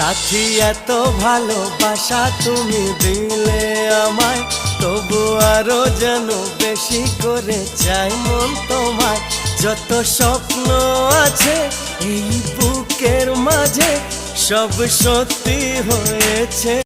সাথী এত ভালোবাসা তুমি দিলে আমায়, তবু আরো যেন বেশি করে চাই মন তোমায়। যত স্বপ্ন আছে এই বুকের মাঝে সব সত্যি হয়েছে।